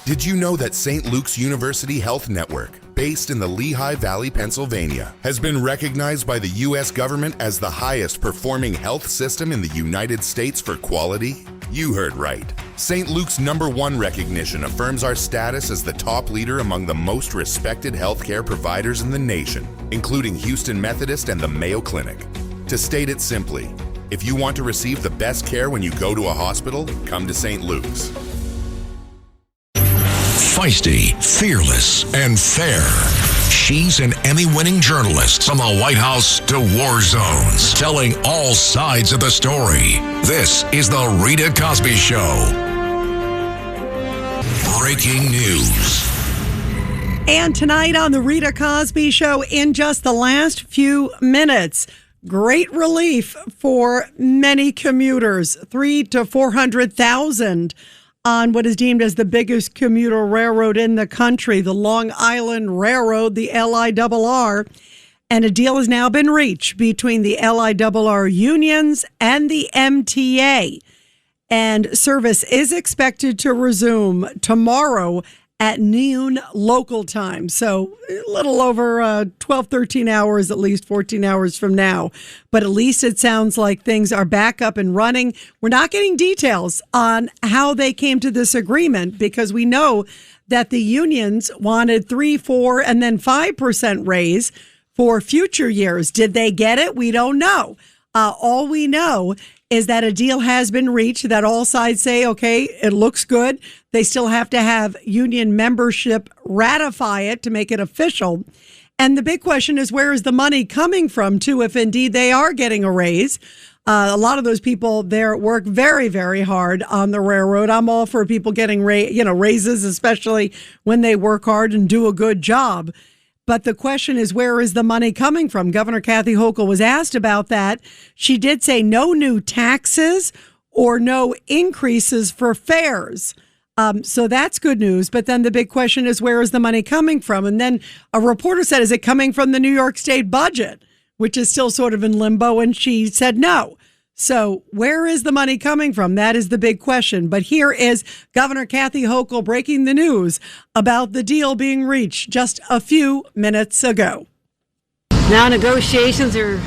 Did you know that St. Luke's University Health Network, based in the Lehigh Valley, Pennsylvania, has been recognized by the U.S. government as the highest performing health system in the United States for quality? You heard right. St. Luke's #1 recognition affirms our status as the top leader among the most respected healthcare providers in the nation, including Houston Methodist and the Mayo Clinic. To state it simply, if you want to receive the best care when you go to a hospital, come to St. Luke's. Feisty, fearless, and fair. She's an Emmy-winning journalist from the White House to war zones, telling all sides of the story. This is the Rita Cosby Show. Breaking news. And tonight on the Rita Cosby Show, in just the last few minutes, great relief for many commuters, 300,000 to 400,000 on what is deemed as the biggest commuter railroad in the country, the Long Island Railroad, the LIRR. And a deal has now been reached between the LIRR unions and the MTA. And service is expected to resume tomorrow at noon local time. So a little over 12, 13 hours, at least 14 hours from now. But at least it sounds like things are back up and running. We're not getting details on how they came to this agreement because we know that the unions wanted 3%, 4%, and then 5% raise for future years. Did they get it? We don't know. All we know is that a deal has been reached, that all sides say, okay, it looks good. They still have to have union membership ratify it to make it official. And the big question is, where is the money coming from, too, if indeed they are getting a raise? A lot of those people there work very, very hard on the railroad. I'm all for people getting raises, especially when they work hard and do a good job. But the question is, where is the money coming from? Governor Kathy Hochul was asked about that. She did say no new taxes or no increases for fares. So that's good news. But then the big question is, where is the money coming from? And then a reporter said, is it coming from the New York State budget, which is still sort of in limbo? And she said no. So where is the money coming from? That is the big question. But here is Governor Kathy Hochul breaking the news about the deal being reached just a few minutes ago. Now, negotiations are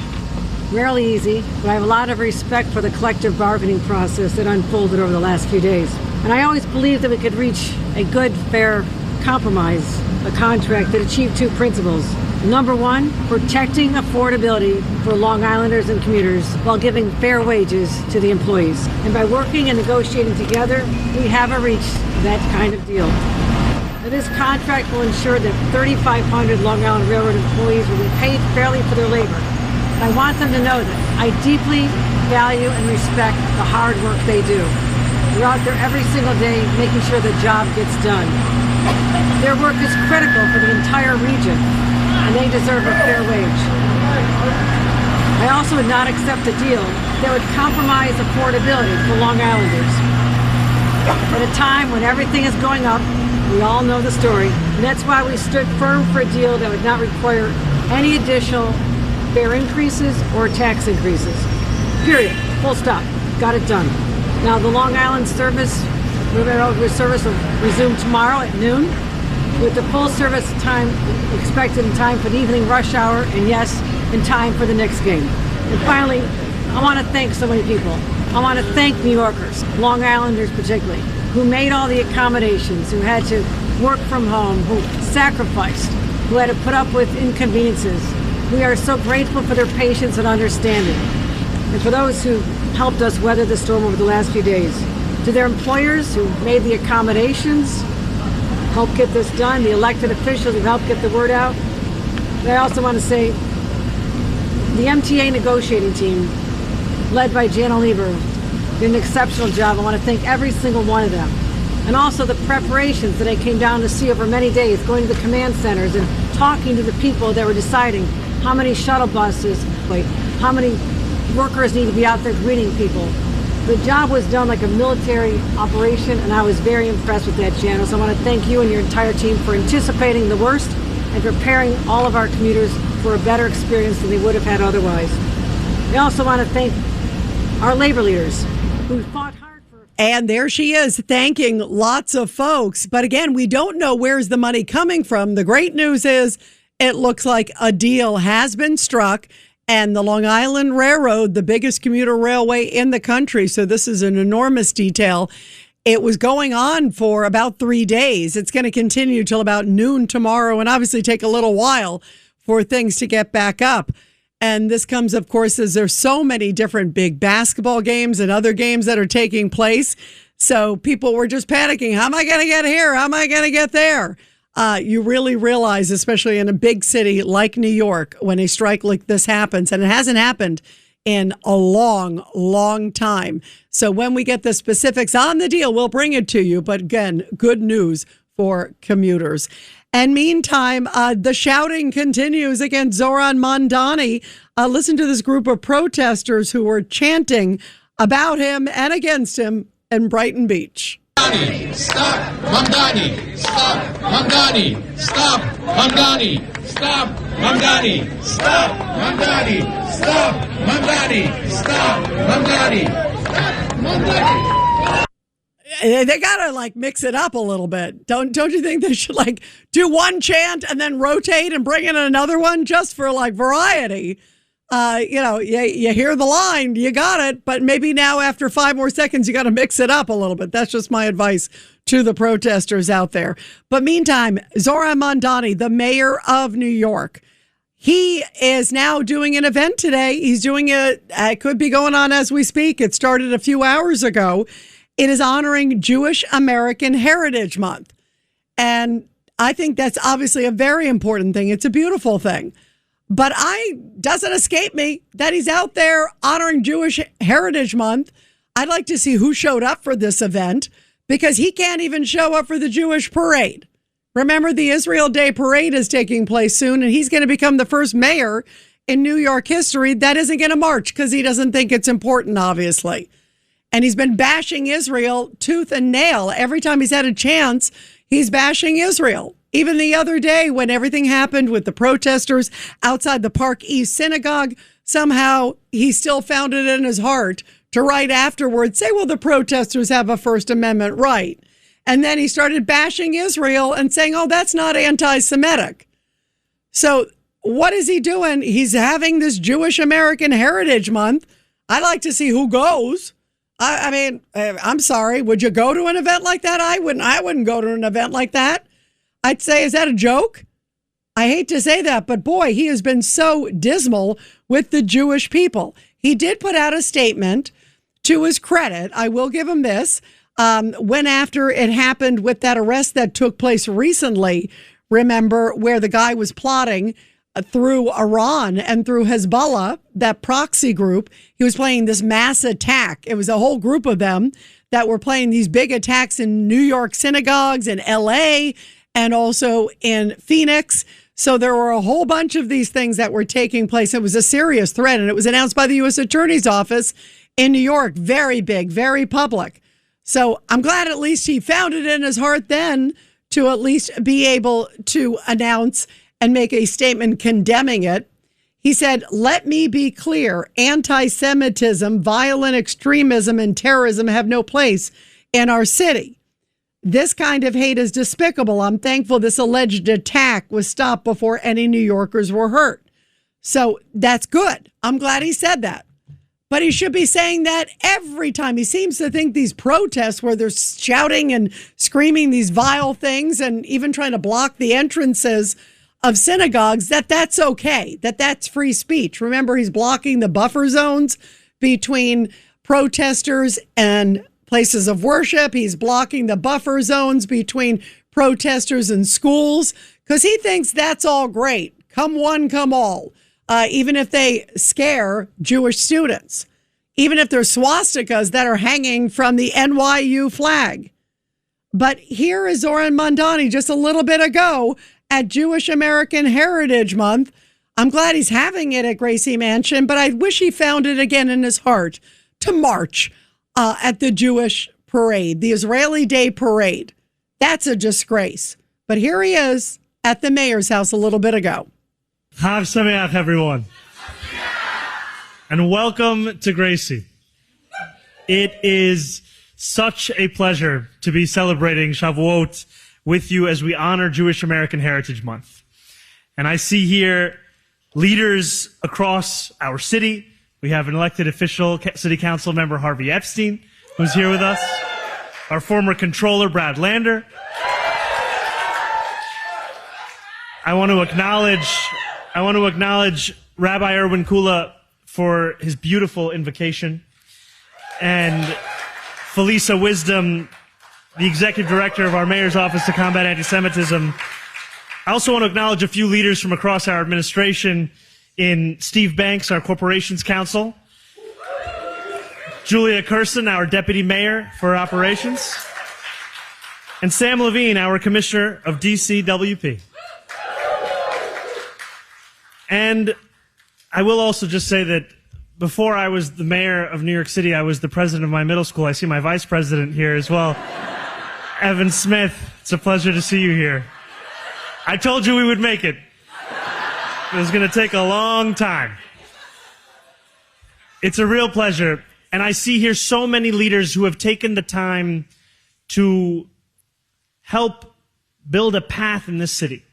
rarely easy, but I have a lot of respect for the collective bargaining process that unfolded over the last few days. And I always believed that we could reach a good, fair compromise, a contract that achieved two principles. Number one, protecting affordability for Long Islanders and commuters while giving fair wages to the employees. And by working and negotiating together, we have reached that kind of deal. Now, this contract will ensure that 3,500 Long Island Railroad employees will be paid fairly for their labor. I want them to know that I deeply value and respect the hard work they do. They're out there every single day making sure the job gets done. Their work is critical for the entire region, and they deserve a fair wage. I also would not accept a deal that would compromise affordability for Long Islanders. At a time when everything is going up, we all know the story, and that's why we stood firm for a deal that would not require any additional fare increases or tax increases. Period. Full stop. Got it done. Now, the Long Island service will resume tomorrow at noon, with the full service time expected in time for the evening rush hour, and yes, in time for the Knicks game. And finally, I want to thank so many people. I want to thank New Yorkers, Long Islanders particularly, who made all the accommodations, who had to work from home, who sacrificed, who had to put up with inconveniences. We are so grateful for their patience and understanding, and for those who helped us weather the storm over the last few days. To their employers who made the accommodations, helped get this done, the elected officials who helped get the word out. And I also want to say the MTA negotiating team, led by Jan Oliver, did an exceptional job. I want to thank every single one of them. And also the preparations that I came down to see over many days, going to the command centers and talking to the people that were deciding how many shuttle buses, how many workers need to be out there greeting people. The job was done like a military operation, and I was very impressed with that, Janice. I want to thank you and your entire team for anticipating the worst and preparing all of our commuters for a better experience than they would have had otherwise. I also want to thank our labor leaders who fought hard for a And there she is thanking lots of folks. But again, we don't know where's the money coming from. The great news is it looks like a deal has been struck, and the Long Island Railroad, the biggest commuter railway in the country. So this is an enormous detail. It was going on for about 3 days. It's going to continue till about noon tomorrow, and obviously take a little while for things to get back up. And this comes, of course, as there's so many different big basketball games and other games that are taking place. So people were just panicking. How am I going to get here? How am I going to get there? You really realize, especially in a big city like New York, when a strike like this happens, and it hasn't happened in a long, long time. So when we get the specifics on the deal, we'll bring it to you. But again, good news for commuters. And meantime, the shouting continues against Zoran Mamdani. Listen to this group of protesters who were chanting about him and against him in Brighton Beach. Stop! Mamdani! Stop! Mamdani! Stop! Mamdani! Stop! Mamdani! Stop! Mamdani! Stop! Mamdani! Stop! Mamdani! Stop! Mamdani! They gotta mix it up a little bit. Don't you think they should do one chant and then rotate and bring in another one just for variety? You hear the line, you got it, but maybe now after 5 more seconds, you got to mix it up a little bit. That's just my advice to the protesters out there. But meantime, Zoran Mamdani, the mayor of New York, he is now doing an event today. He's doing it could be going on as we speak. It started a few hours ago. It is honoring Jewish American Heritage Month. And I think that's obviously a very important thing. It's a beautiful thing. But doesn't escape me that he's out there honoring Jewish Heritage Month. I'd like to see who showed up for this event, because he can't even show up for the Jewish parade. Remember, the Israel Day parade is taking place soon, and he's going to become the first mayor in New York history that isn't going to march because he doesn't think it's important, obviously. And he's been bashing Israel tooth and nail. Every time he's had a chance, he's bashing Israel. Even the other day when everything happened with the protesters outside the Park East Synagogue, somehow he still found it in his heart to right afterwards say, well, the protesters have a First Amendment right. And then he started bashing Israel and saying, oh, that's not anti-Semitic. So what is he doing? He's having this Jewish American Heritage Month. I'd like to see who goes. I mean, I'm sorry. Would you go to an event like that? I wouldn't go to an event like that. I'd say, is that a joke? I hate to say that, but boy, he has been so dismal with the Jewish people. He did put out a statement. To his credit, I will give him this. When after it happened with that arrest that took place recently, remember, where the guy was plotting through Iran and through Hezbollah, that proxy group, he was planning this mass attack. It was a whole group of them that were planning these big attacks in New York synagogues, in LA, and also in Phoenix. So there were a whole bunch of these things that were taking place. It was a serious threat, and it was announced by the U.S. Attorney's Office in New York. Very big, very public. So I'm glad at least he found it in his heart then to at least be able to announce and make a statement condemning it. He said, let me be clear, anti-Semitism, violent extremism, and terrorism have no place in our city. This kind of hate is despicable. I'm thankful this alleged attack was stopped before any New Yorkers were hurt. So that's good. I'm glad he said that. But he should be saying that every time. He seems to think these protests where they're shouting and screaming these vile things and even trying to block the entrances of synagogues, that's okay, that's free speech. Remember, he's blocking the buffer zones between protesters and places of worship. He's blocking the buffer zones between protesters and schools because he thinks that's all great. Come one, come all. Even if they scare Jewish students, even if there's swastikas that are hanging from the NYU flag. But here is Zoran Mamdani just a little bit ago at Jewish American Heritage Month. I'm glad he's having it at Gracie Mansion, but I wish he found it again in his heart to march at the Jewish parade, the Israeli Day parade. That's a disgrace. But here he is at the mayor's house a little bit ago. Chag Sameach, everyone. And welcome to Gracie. It is such a pleasure to be celebrating Shavuot with you as we honor Jewish American Heritage Month. And I see here leaders across our city. We have an elected official, City Council member Harvey Epstein, who's here with us. Our former controller, Brad Lander. I want to acknowledge Rabbi Erwin Kula for his beautiful invocation, and Felisa Wisdom, the executive director of our mayor's office to combat anti-Semitism. I also want to acknowledge a few leaders from across our administration in Steve Banks, our corporations counsel, Julia Kirsten, our deputy mayor for operations, and Sam Levine, our commissioner of DCWP. And I will also just say that before I was the mayor of New York City, I was the president of my middle school. I see my vice president here as well. Evan Smith, it's a pleasure to see you here. I told you we would make it. It was going to take a long time. It's a real pleasure. And I see here so many leaders who have taken the time to help build a path in this city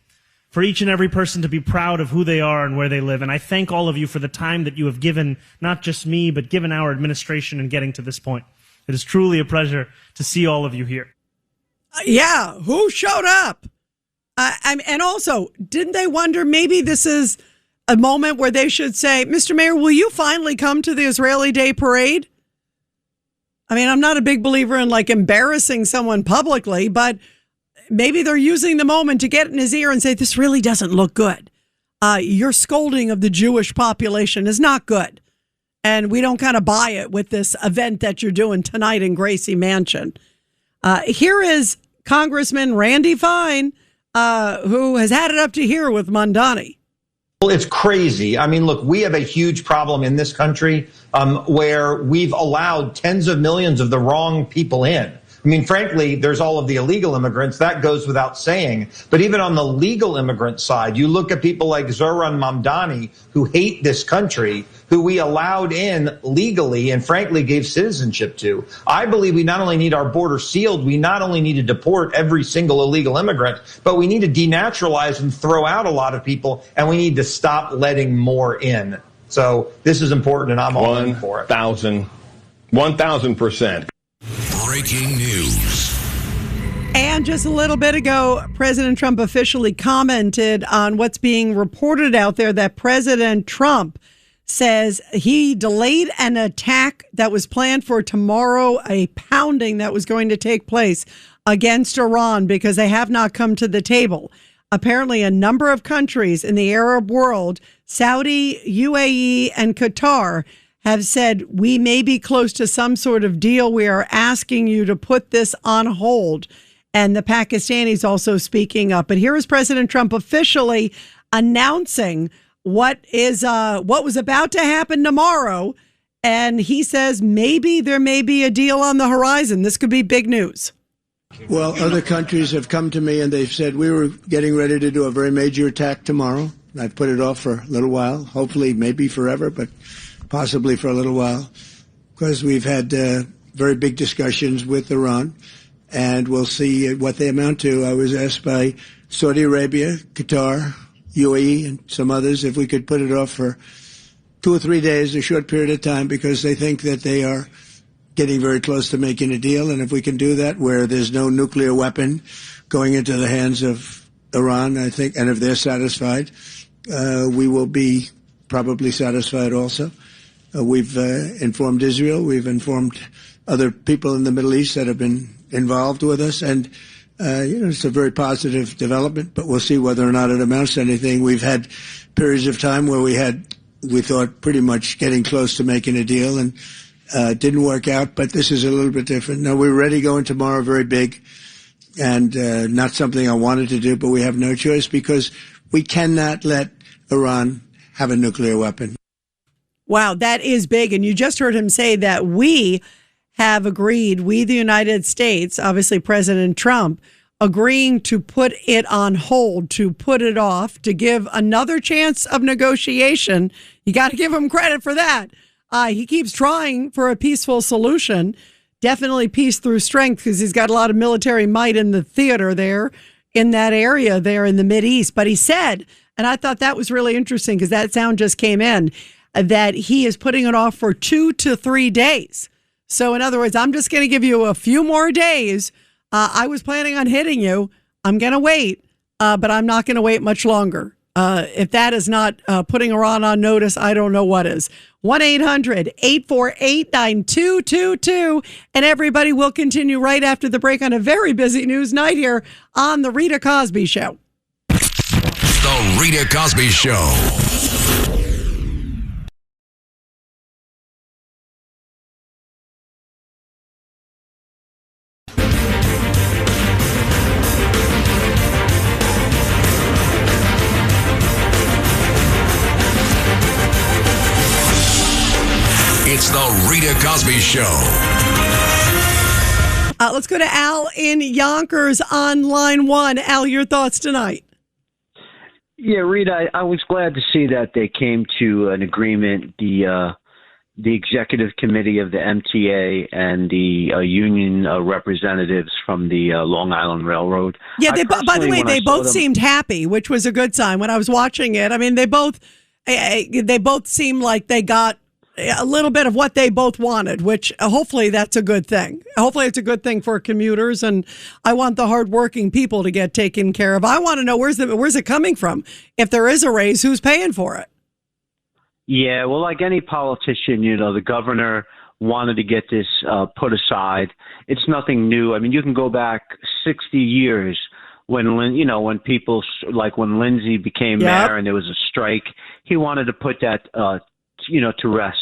for each and every person to be proud of who they are and where they live. And I thank all of you for the time that you have given, not just me, but given our administration in getting to this point. It is truly a pleasure to see all of you here. Yeah, who showed up? And also, didn't they wonder maybe this is a moment where they should say, Mr. Mayor, will you finally come to the Israeli Day Parade? I mean, I'm not a big believer in like embarrassing someone publicly, but maybe they're using the moment to get in his ear and say, this really doesn't look good. Your scolding of the Jewish population is not good. And we don't kind of buy it with this event that you're doing tonight in Gracie Mansion. Here is Congressman Randy Fine, who has had it up to here with Mamdani. Well, it's crazy. I mean, look, we have a huge problem in this country where we've allowed tens of millions of the wrong people in. I mean, frankly, there's all of the illegal immigrants. That goes without saying. But even on the legal immigrant side, you look at people like Zoran Mamdani, who hate this country, who we allowed in legally and frankly gave citizenship to. I believe we not only need our border sealed, we not only need to deport every single illegal immigrant, but we need to denaturalize and throw out a lot of people, and we need to stop letting more in. So this is important, and I'm all in for it. 1,000%. Breaking news. And just a little bit ago, President Trump officially commented on what's being reported out there that President Trump says he delayed an attack that was planned for tomorrow, a pounding that was going to take place against Iran because they have not come to the table. Apparently, a number of countries in the Arab world, Saudi, UAE, and Qatar, have said, we may be close to some sort of deal. We are asking you to put this on hold. And the Pakistanis also speaking up. But here is President Trump officially announcing what was about to happen tomorrow. And he says maybe there may be a deal on the horizon. This could be big news. Well, other countries have come to me and they've said we were getting ready to do a very major attack tomorrow. I've put it off for a little while, hopefully maybe forever, but possibly for a little while, because we've had very big discussions with Iran, and we'll see what they amount to. I was asked by Saudi Arabia, Qatar, UAE, and some others if we could put it off for 2 or 3 days, a short period of time, because they think that they are getting very close to making a deal. And if we can do that where there's no nuclear weapon going into the hands of Iran, I think, and if they're satisfied, we will be probably satisfied also. We've informed Israel. We've informed other people in the Middle East that have been involved with us. And, it's a very positive development, but we'll see whether or not it amounts to anything. We've had periods of time where we thought pretty much getting close to making a deal, and didn't work out. But this is a little bit different. Now, we're ready going tomorrow, very big, and not something I wanted to do, but we have no choice because we cannot let Iran have a nuclear weapon. Wow, that is big. And you just heard him say that we have agreed, we, the United States, obviously President Trump, agreeing to put it on hold, to put it off, to give another chance of negotiation. You got to give him credit for that. He keeps trying for a peaceful solution definitely peace through strength because he's got a lot of military might in the theater there in that area there in the Mideast. But he said, and I thought that was really interesting because that sound just came in, that he is putting it off for 2 to 3 days. So in other words, I'm just going to give you a few more days. I was planning on hitting you. I'm going to wait, but I'm not going to wait much longer. If that is not putting Iran on notice, I don't know what is. 1-800-848-9222. And everybody will continue right after the break on a very busy news night here on The Rita Cosby Show. The Rita Cosby Show. It's the Rita Cosby Show. Let's go to Al in Yonkers on line 1. Al, your thoughts tonight? Yeah, Rita, I was glad to see that they came to an agreement. The executive committee of the MTA and the union representatives from the Long Island Railroad. Yeah, by the way, they both seemed happy, which was a good sign when I was watching it. I mean, they both seemed like they got a little bit of what they both wanted, which hopefully that's a good thing. Hopefully it's a good thing for commuters, and I want the hardworking people to get taken care of. I want to know where's it coming from? If there is a raise, who's paying for it? Yeah, well, like any politician, the governor wanted to get this put aside. It's nothing new. I mean, you can go back 60 years when people, like when Lindsay became mayor and there was a strike, he wanted to put that to rest.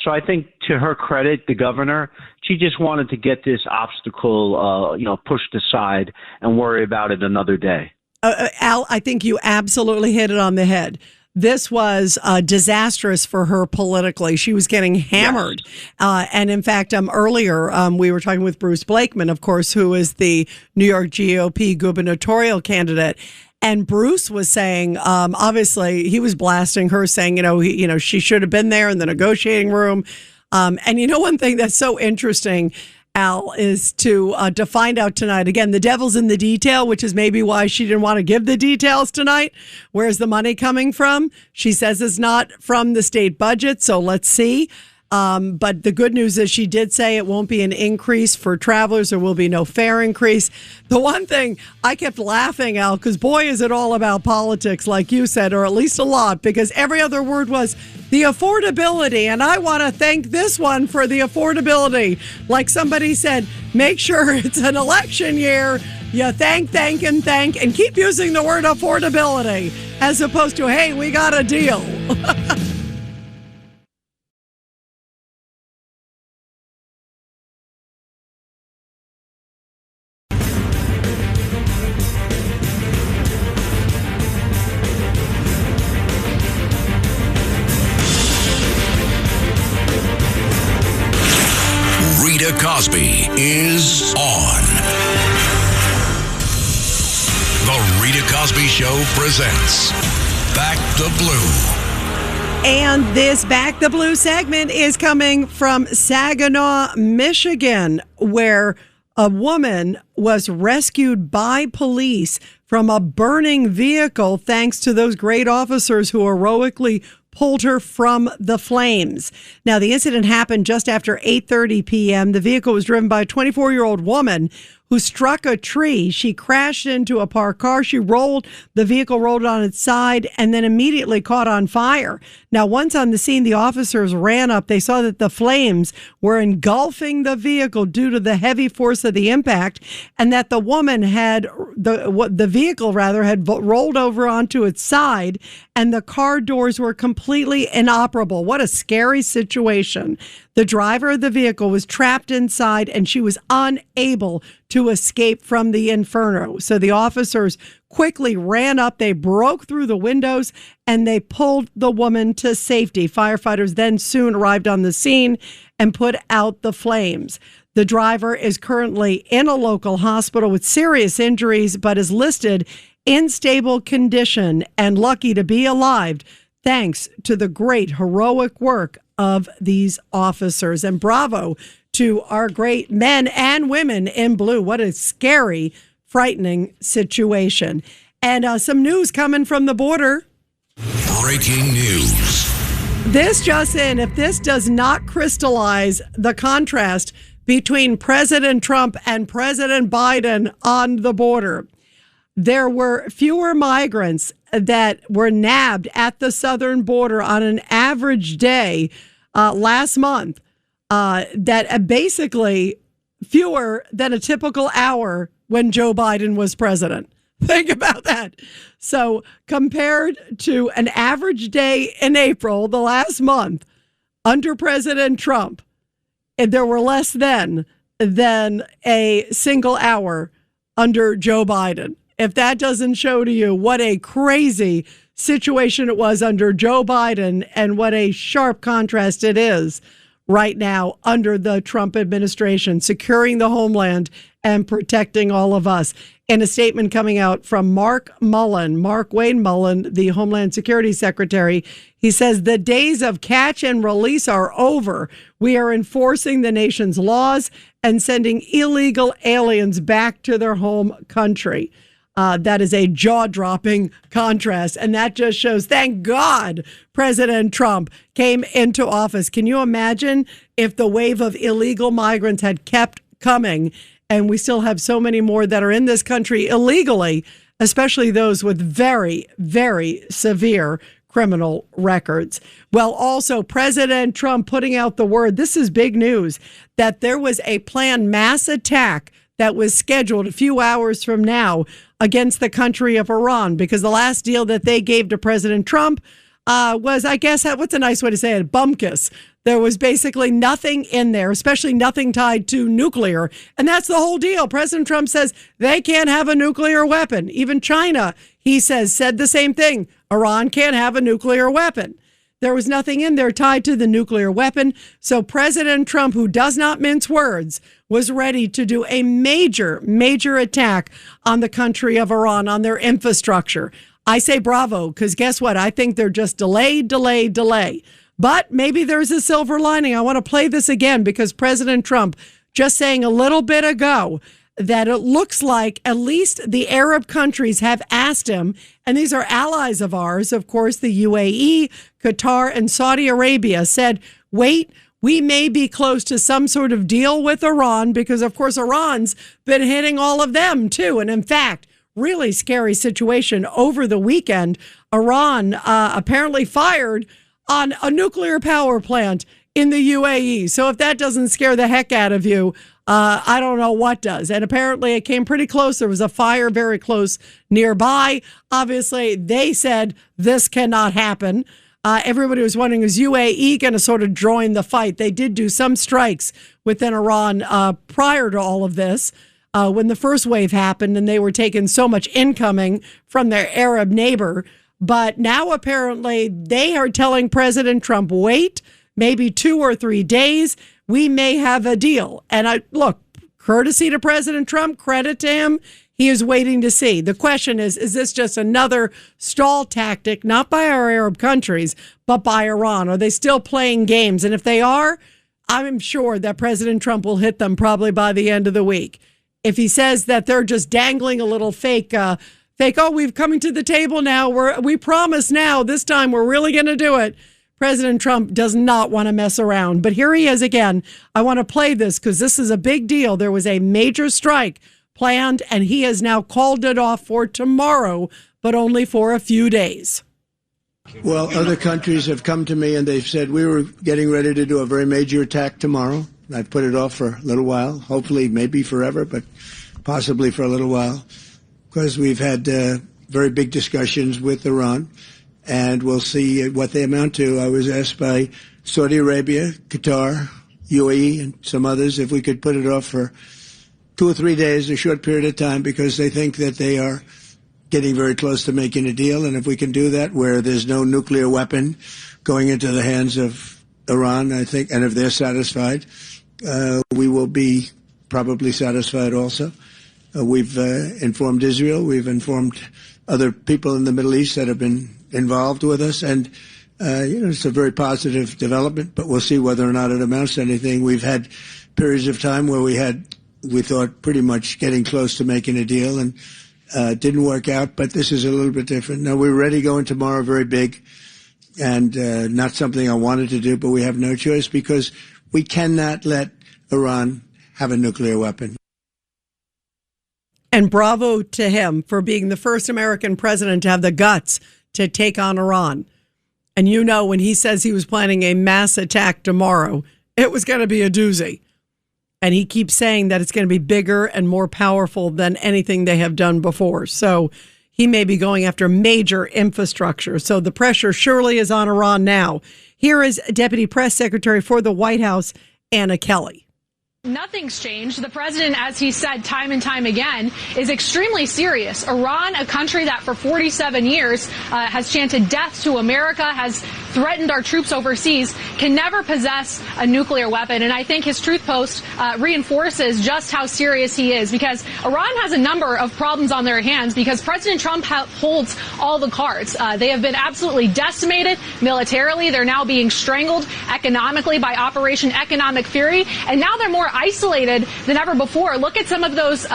So I think, to her credit, the governor, she just wanted to get this obstacle, pushed aside and worry about it another day. Al, I think you absolutely hit it on the head. This was disastrous for her politically. She was getting hammered. Yes. And in fact, earlier we were talking with Bruce Blakeman, of course, who is the New York GOP gubernatorial candidate. And Bruce was saying, obviously, he was blasting her, saying, she should have been there in the negotiating room. And one thing that's so interesting, Al, is to find out tonight. Again, the devil's in the detail, which is maybe why she didn't want to give the details tonight. Where's the money coming from? She says it's not from the state budget, so let's see. But the good news is she did say it won't be an increase for travelers. There will be no fare increase. The one thing I kept laughing, Al, because boy, is it all about politics, like you said, or at least a lot, because every other word was the affordability. And I want to thank this one for the affordability. Like somebody said, make sure it's an election year. You thank, and keep using the word affordability as opposed to, hey, we got a deal. Rita Cosby is on. The Rita Cosby Show presents Back the Blue. And this Back the Blue segment is coming from Saginaw, Michigan, where a woman was rescued by police from a burning vehicle thanks to those great officers who heroically pulled her from the flames. Now, the incident happened just after 8:30 p.m. The vehicle was driven by a 24-year-old woman who struck a tree. She crashed into a parked car. The vehicle rolled on its side and then immediately caught on fire. Now, once on the scene, the officers ran up. They saw that the flames were engulfing the vehicle due to the heavy force of the impact, and that the woman the vehicle had rolled over onto its side, and the car doors were completely inoperable. What a scary situation. The driver of the vehicle was trapped inside, and she was unable to escape from the inferno. So the officers quickly ran up. They broke through the windows, and they pulled the woman to safety. Firefighters then soon arrived on the scene and put out the flames. The driver is currently in a local hospital with serious injuries, but is listed in stable condition and lucky to be alive, thanks to the great heroic work of these officers. And bravo to our great men and women in blue. What a scary, frightening situation. And some news coming from the border. Breaking news. This just in, if this does not crystallize the contrast between President Trump and President Biden on the border, there were fewer migrants that were nabbed at the southern border on an average day last month, that basically fewer than a typical hour when Joe Biden was president. Think about that. So compared to an average day in April, the last month, under President Trump, there were less than a single hour under Joe Biden. If that doesn't show to you what a crazy situation it was under Joe Biden and what a sharp contrast it is right now under the Trump administration, securing the homeland and protecting all of us. In a statement coming out from Mark Wayne Mullen, the Homeland Security Secretary, he says the days of catch and release are over. We are enforcing the nation's laws and sending illegal aliens back to their home country. That is a jaw-dropping contrast, and that just shows, thank God, President Trump came into office. Can you imagine if the wave of illegal migrants had kept coming, and we still have so many more that are in this country illegally, especially those with very, very severe criminal records? Well, also, President Trump putting out the word, this is big news, that there was a planned mass attack that was scheduled a few hours from now against the country of Iran, because the last deal that they gave to President Trump was, I guess, what's a nice way to say it, bumkus. There was basically nothing in there, especially nothing tied to nuclear. And that's the whole deal. President Trump says they can't have a nuclear weapon. Even China, he says, said the same thing. Iran can't have a nuclear weapon. There was nothing in there tied to the nuclear weapon. So President Trump, who does not mince words, was ready to do a major, major attack on the country of Iran, on their infrastructure. I say bravo, because guess what? I think they're just delay. But maybe there's a silver lining. I want to play this again because President Trump just saying a little bit ago that it looks like at least the Arab countries have asked him, and these are allies of ours, of course, the UAE, Qatar, and Saudi Arabia said, wait, we may be close to some sort of deal with Iran because, of course, Iran's been hitting all of them, too. And in fact, really scary situation over the weekend. Iran apparently fired on a nuclear power plant in the UAE. So if that doesn't scare the heck out of you, I don't know what does. And apparently it came pretty close. There was a fire very close nearby. Obviously, they said this cannot happen. Everybody was wondering, is UAE going to sort of join the fight? They did do some strikes within Iran prior to all of this when the first wave happened, and they were taking so much incoming from their Arab neighbor. But now apparently they are telling President Trump, wait, maybe 2 or 3 days, we may have a deal. And look, courtesy to President Trump, credit to him, he is waiting to see. The question is this just another stall tactic, not by our Arab countries, but by Iran? Are they still playing games? And if they are, I'm sure that President Trump will hit them probably by the end of the week. If he says that they're just dangling a little fake, oh, we've coming to the table now. We promise now, this time we're really going to do it. President Trump does not want to mess around. But here he is again. I want to play this because this is a big deal. There was a major strike planned, and he has now called it off for tomorrow, but only for a few days. Well, other countries have come to me and they've said we were getting ready to do a very major attack tomorrow. I've put it off for a little while, hopefully maybe forever, but possibly for a little while, because we've had very big discussions with Iran, and we'll see what they amount to. I was asked by Saudi Arabia, Qatar, UAE, and some others if we could put it off for 2 or 3 days, a short period of time, because they think that they are getting very close to making a deal. And if we can do that where there's no nuclear weapon going into the hands of Iran, I think, and if they're satisfied, we will be probably satisfied also. We've informed Israel. We've informed other people in the Middle East that have been involved with us. And, it's a very positive development, but we'll see whether or not it amounts to anything. We've had periods of time where we thought pretty much getting close to making a deal, and didn't work out. But this is a little bit different. No, we're ready going tomorrow, very big, and not something I wanted to do, but we have no choice because we cannot let Iran have a nuclear weapon. And bravo to him for being the first American president to have the guts to take on Iran. And you know, when he says he was planning a mass attack tomorrow, it was going to be a doozy. And he keeps saying that it's going to be bigger and more powerful than anything they have done before. So he may be going after major infrastructure. So the pressure surely is on Iran now. Here is Deputy Press Secretary for the White House, Anna Kelly. Nothing's changed. The president, as he said time and time again, is extremely serious. Iran, a country that for 47 years has chanted death to America, has threatened our troops overseas, can never possess a nuclear weapon. And I think his Truth Post reinforces just how serious he is, because Iran has a number of problems on their hands because President Trump holds all the cards. They have been absolutely decimated militarily. They're now being strangled economically by Operation Economic Fury. And now they're more isolated than ever before. Look at some of those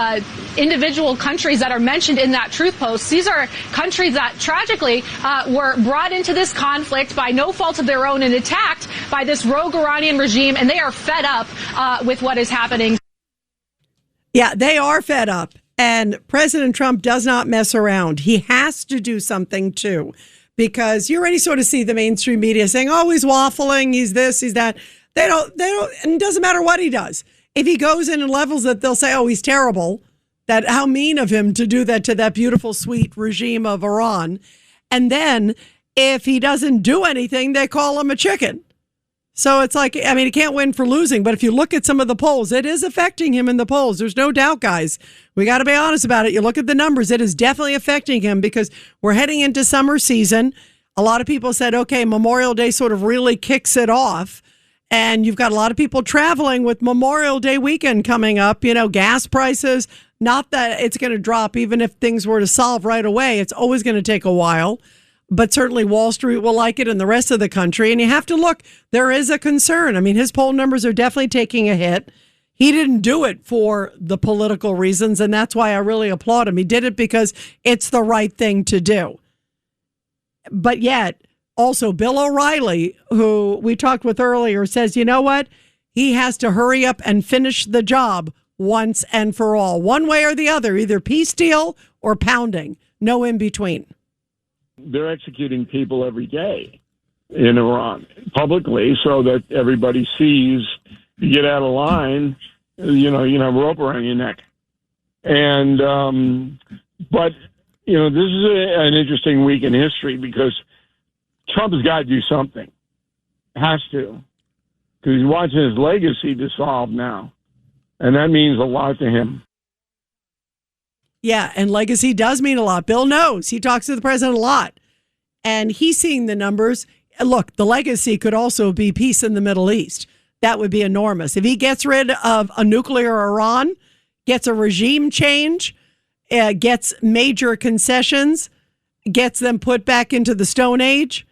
individual countries that are mentioned in that Truth Post. These are countries that tragically were brought into this conflict by no fault of their own and attacked by this rogue Iranian regime, and they are fed up with what is happening. Yeah, they are fed up. And President Trump does not mess around. He has to do something too, because you already sort of see the mainstream media saying, oh, he's waffling, he's this, he's that. They don't, and it doesn't matter what he does. If he goes in and levels it, they'll say, oh, he's terrible. That how mean of him to do that to that beautiful, sweet regime of Iran. And then if he doesn't do anything, they call him a chicken. So it's like, I mean, he can't win for losing. But if you look at some of the polls, it is affecting him in the polls. There's no doubt, guys. We got to be honest about it. You look at the numbers, it is definitely affecting him because we're heading into summer season. A lot of people said, okay, Memorial Day sort of really kicks it off. And you've got a lot of people traveling with Memorial Day weekend coming up. You know, gas prices, not that it's going to drop even if things were to solve right away. It's always going to take a while. But certainly Wall Street will like it and the rest of the country. And you have to look, there is a concern. I mean, his poll numbers are definitely taking a hit. He didn't do it for the political reasons, and that's why I really applaud him. He did it because it's the right thing to do. But yet, also, Bill O'Reilly, who we talked with earlier, says, you know what? He has to hurry up and finish the job once and for all. One way or the other, either peace deal or pounding. No in between. They're executing people every day in Iran publicly so that everybody sees you get out of line, you have a rope around your neck. And, but, this is an interesting week in history because Trump has got to do something. Has to. Because he's watching his legacy dissolve now. And that means a lot to him. Yeah, and legacy does mean a lot. Bill knows. He talks to the president a lot. And he's seeing the numbers. Look, the legacy could also be peace in the Middle East. That would be enormous. If he gets rid of a nuclear Iran, gets a regime change, gets major concessions, gets them put back into the Stone Age,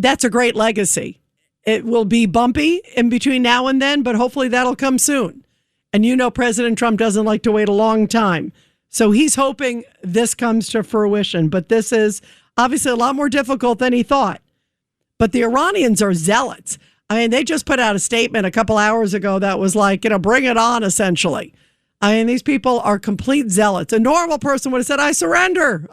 that's a great legacy. It will be bumpy in between now and then, but hopefully that'll come soon. And President Trump doesn't like to wait a long time. So he's hoping this comes to fruition. But this is obviously a lot more difficult than he thought. But the Iranians are zealots. I mean, they just put out a statement a couple hours ago that was like, bring it on, essentially. I mean, these people are complete zealots. A normal person would have said, I surrender.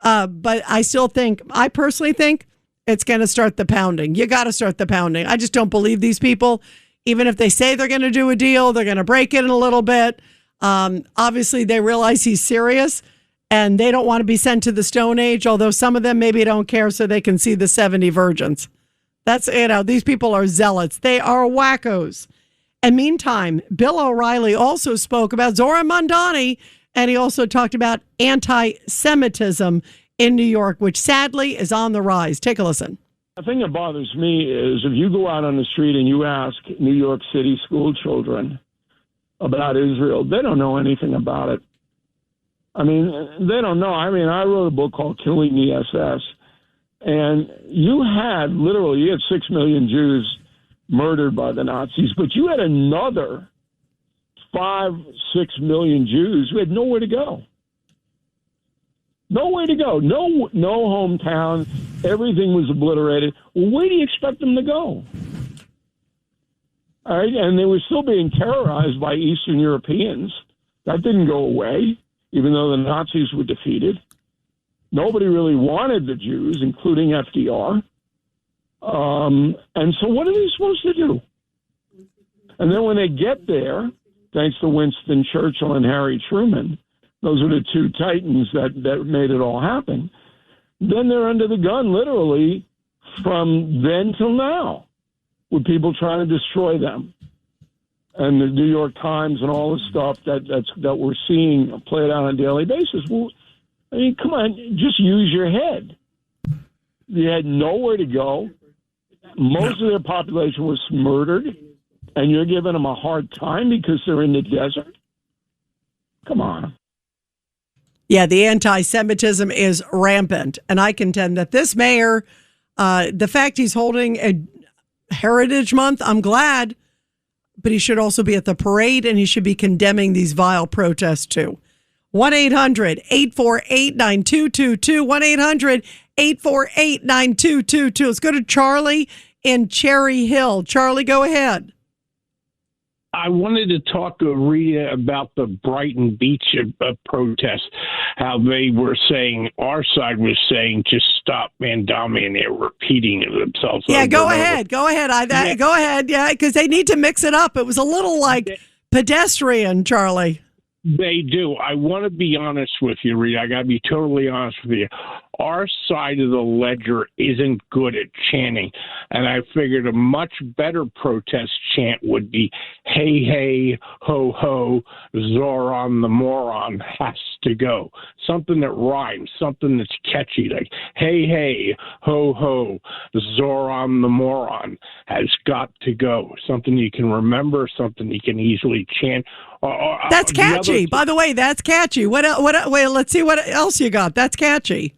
But I personally think it's going to start the pounding. You got to start the pounding. I just don't believe these people. Even if they say they're going to do a deal, they're going to break it in a little bit. Obviously, they realize he's serious and they don't want to be sent to the Stone Age, although some of them maybe don't care so they can see the 70 virgins. That's, these people are zealots. They are wackos. And meantime, Bill O'Reilly also spoke about Zoran Mamdani, and he also talked about anti-Semitism in New York, which sadly is on the rise. Take a listen. The thing that bothers me is if you go out on the street and you ask New York City school children about Israel, they don't know anything about it. I mean, they don't know. I mean, I wrote a book called Killing the SS, and you had 6 million Jews murdered by the Nazis, but you had another 5-6 million Jews who had nowhere to go. Nowhere to go. No hometown. Everything was obliterated. Well, where do you expect them to go? All right, and they were still being terrorized by Eastern Europeans. That didn't go away, even though the Nazis were defeated. Nobody really wanted the Jews, including FDR. And so what are they supposed to do? And then when they get there, thanks to Winston Churchill and Harry Truman, those are the two titans that made it all happen. Then they're under the gun, literally, from then till now, with people trying to destroy them. And the New York Times and all the stuff that we're seeing played out on a daily basis. Well, I mean, come on, just use your head. You had nowhere to go. Most of their population was murdered, and you're giving them a hard time because they're in the desert? Come on. Yeah, the anti-Semitism is rampant. And I contend that this mayor, the fact he's holding a Heritage Month, I'm glad, but he should also be at the parade, and he should be condemning these vile protests too. 1-800-848-9222. 1-800-848-9222. Let's go to Charlie in Cherry Hill. Charlie, go ahead. I wanted to talk to Rita about the Brighton Beach protest, how they were saying, our side was saying, just stop Mamdani, and they're repeating themselves. Yeah, go ahead. Go ahead. Go ahead. Yeah, because they need to mix it up. It was a little like pedestrian, Charlie. They do. I want to be honest with you, Rita. I got to be totally honest with you. Our side of the ledger isn't good at chanting, and I figured a much better protest chant would be, hey, hey, ho, ho, Zoran the moron has to go. Something that rhymes, something that's catchy, like, hey, hey, ho, ho, Zoran the moron has got to go. Something you can remember, something you can easily chant. That's catchy. By the way, that's catchy. Wait, let's see what else you got. That's catchy.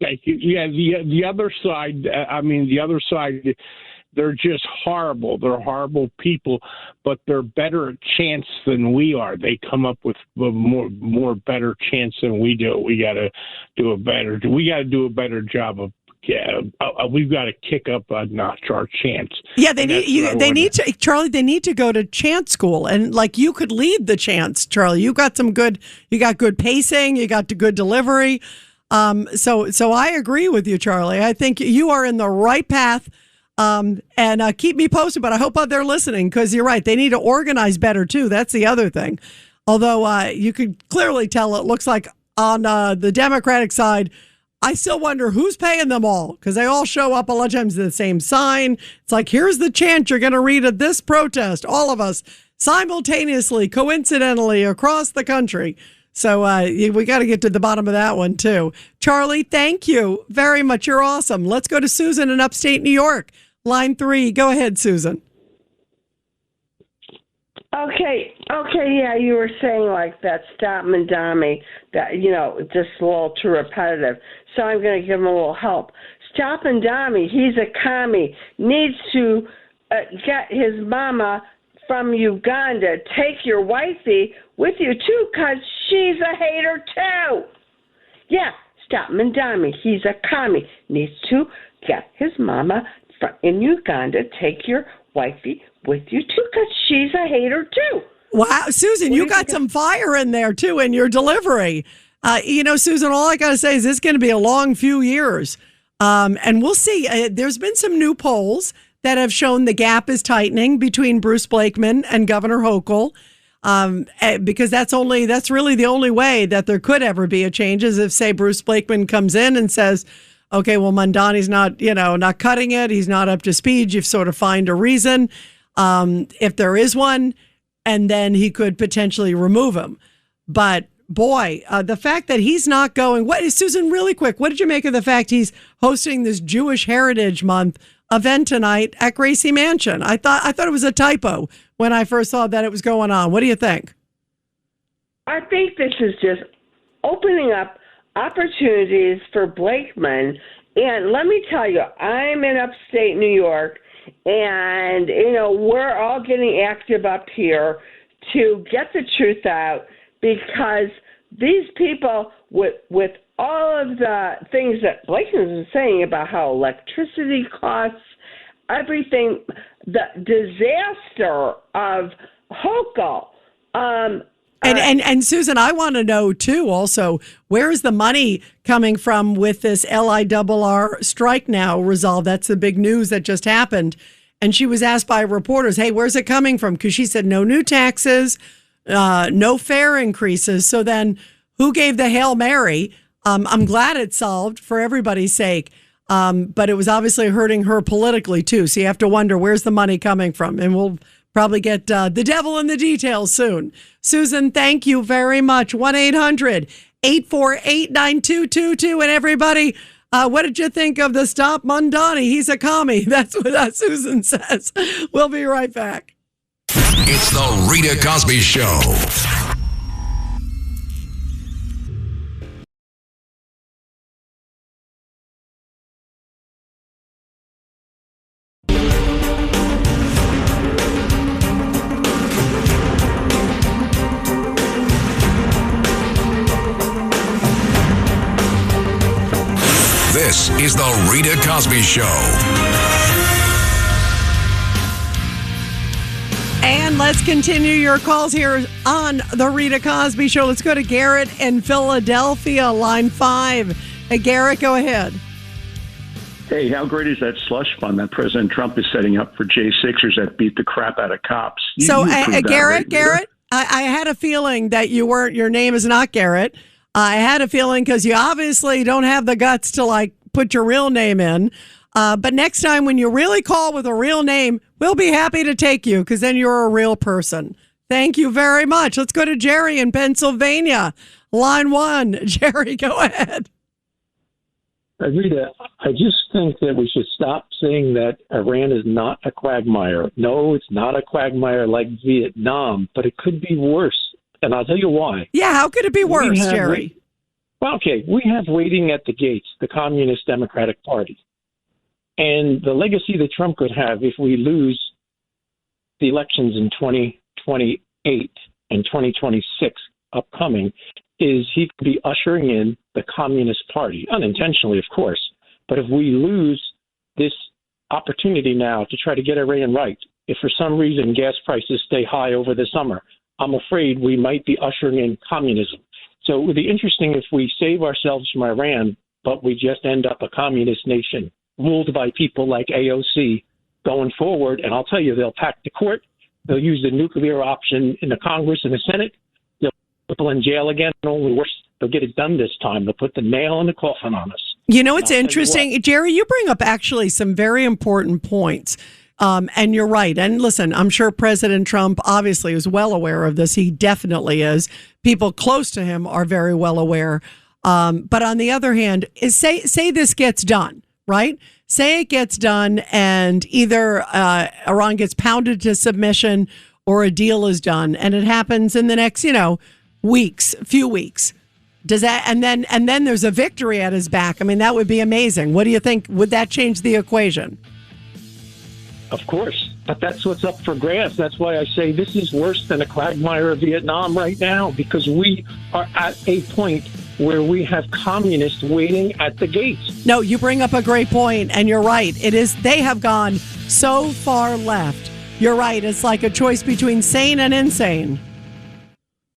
Yeah, the other side, the other side, they're just horrible. They're horrible people, but they're better at chants than we are. They come up with more better chants than we do. We got to do a better job of. Yeah, we've got to kick up a notch our chants. Yeah, they need to, Charlie. They need to go to chant school, and like you could lead the chants, Charlie. You got good pacing. You got the good delivery. So I agree with you, Charlie. I think you are in the right path. And keep me posted. But I hope they're listening, because you're right. They need to organize better too. That's the other thing. Although you could clearly tell, it looks like on the Democratic side, I still wonder who's paying them all, because they all show up a lot of times to the same sign. It's like, here's the chant you're going to read at this protest, all of us simultaneously, coincidentally, across the country. So we got to get to the bottom of that one too. Charlie, thank you very much. You're awesome. Let's go to Susan in upstate New York. Line 3. Go ahead, Susan. Okay, yeah, you were saying like that stop Mamdani, that, just a little too repetitive. So I'm going to give him a little help. Stop Mamdani, he's a commie, needs to get his mama from Uganda. Take your wifey with you too, because she's a hater too. Yeah, stop Mamdani, he's a commie, needs to get his mama in Uganda. Take your wifey with you too, because she's a hater too. Wow, Susan, you got some fire in there too in your delivery. Susan, all I got to say is it's going to be a long few years. And we'll see. There's been some new polls that have shown the gap is tightening between Bruce Blakeman and Governor Hochul. Because that's really the only way that there could ever be a change, is if, say, Bruce Blakeman comes in and says, okay, well, Mamdani's not cutting it. He's not up to speed. You've sort of find a reason. If there is one, and then he could potentially remove him. But boy, the fact that he's not going, Susan, really quick, what did you make of the fact he's hosting this Jewish Heritage Month event tonight at Gracie Mansion? I thought it was a typo when I first saw that it was going on. What do you think? I think this is just opening up opportunities for Blakeman. And let me tell you, I'm in upstate New York, And, we're all getting active up here to get the truth out, because these people, with all of the things that Blakeman is saying about how electricity costs, everything, the disaster of Hochul. And Susan, I want to know too, also, where is the money coming from with this LIRR strike now resolved? That's the big news that just happened. And she was asked by reporters, hey, where's it coming from? Because she said no new taxes, no fare increases. So then who gave the Hail Mary? I'm glad it's solved for everybody's sake. But it was obviously hurting her politically too. So you have to wonder, where's the money coming from? And we'll probably get the devil in the details soon. Susan, thank you very much. 1-800-848-9222. And everybody, what did you think of the Stop Mamdani? He's a commie. That's what Susan says. We'll be right back. It's the Rita Cosby Show. This is the Rita Cosby Show. And let's continue your calls here on the Rita Cosby Show. Let's go to Garrett in Philadelphia, line 5. Hey, Garrett, go ahead. Hey, how great is that slush fund that President Trump is setting up for J6ers that beat the crap out of cops? Garrett, I had a feeling that your name is not Garrett. I had a feeling because you obviously don't have the guts to put your real name in. But next time when you really call with a real name, we'll be happy to take you because then you're a real person. Thank you very much. Let's go to Jerry in Pennsylvania. Line 1. Jerry, go ahead. Rita, I just think that we should stop saying that Iran is not a quagmire. No, it's not a quagmire like Vietnam, but it could be worse. And I'll tell you why. Yeah, how could it be worse, Jerry? We have waiting at the gates, the Communist Democratic Party. And the legacy that Trump could have if we lose the elections in 2028 and 2026 upcoming is he could be ushering in the Communist Party, unintentionally, of course. But if we lose this opportunity now to try to get Iran right, if for some reason gas prices stay high over the summer, I'm afraid we might be ushering in communism. So it would be interesting if we save ourselves from Iran, but we just end up a communist nation ruled by people like AOC going forward. And I'll tell you, they'll pack the court. They'll use the nuclear option in the Congress and the Senate. They'll put people in jail again. And only worse, they'll get it done this time. They'll put the nail in the coffin on us. It's interesting. Jerry, you bring up actually some very important points. And you're right. And listen, I'm sure President Trump obviously is well aware of this. He definitely is. People close to him are very well aware. But on the other hand, say this gets done, right? Say it gets done and either Iran gets pounded to submission or a deal is done, and it happens in the next, few weeks. Does that and then there's a victory at his back? I mean, that would be amazing. What do you think? Would that change the equation? Of course, but that's what's up for grabs. That's why I say this is worse than a quagmire of Vietnam right now, because we are at a point where we have communists waiting at the gates. No, you bring up a great point, and you're right. It is. They have gone so far left. You're right. It's like a choice between sane and insane.